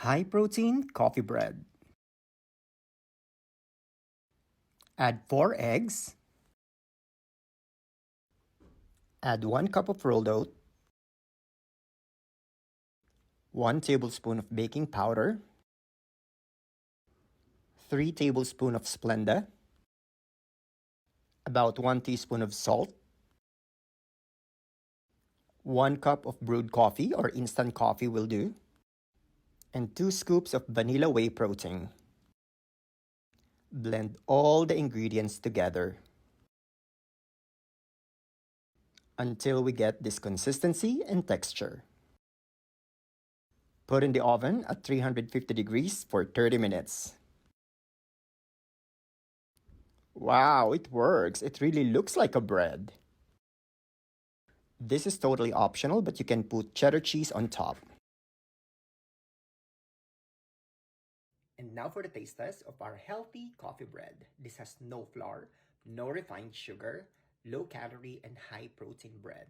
High protein coffee bread. Add 4 eggs. Add 1 cup of rolled oat. 1 tablespoon of baking powder. 3 tablespoons of Splenda. About 1 teaspoon of salt. 1 cup of brewed coffee or instant coffee will do. And 2 scoops of vanilla whey protein. Blend all the ingredients together until we get this consistency and texture. Put in the oven at 350 degrees for 30 minutes. Wow, it works. It really looks like a bread. This is totally optional, but you can put cheddar cheese on top. And now for the taste test of our healthy coffee bread. This has no flour, no refined sugar, low calorie, and high protein bread.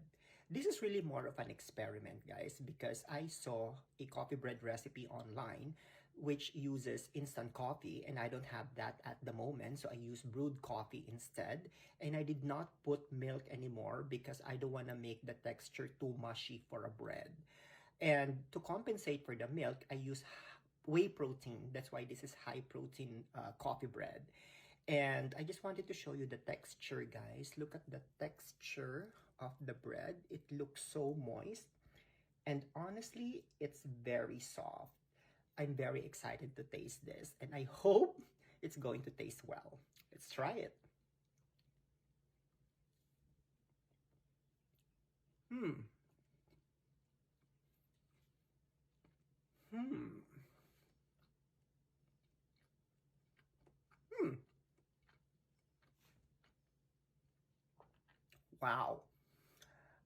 This is really more of an experiment, guys, because I saw a coffee bread recipe online which uses instant coffee, and I don't have that at the moment, so I use brewed coffee instead. And I did not put milk anymore because I don't want to make the texture too mushy for a bread. And to compensate for the milk, I use whey protein. That's why this is high protein coffee bread. And I just wanted to show you the texture, guys. Look at the texture of the bread. It looks so moist. And honestly, it's very soft. I'm very excited to taste this. And I hope it's going to taste well. Let's try it. Hmm. Wow.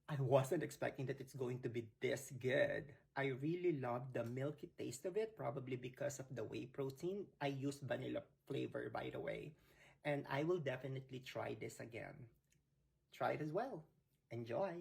I wasn't expecting that it's going to be this good. I really love the milky taste of it, probably because of the whey protein. I use vanilla flavor, by the way. And I will definitely try this again. Try it as well. Enjoy.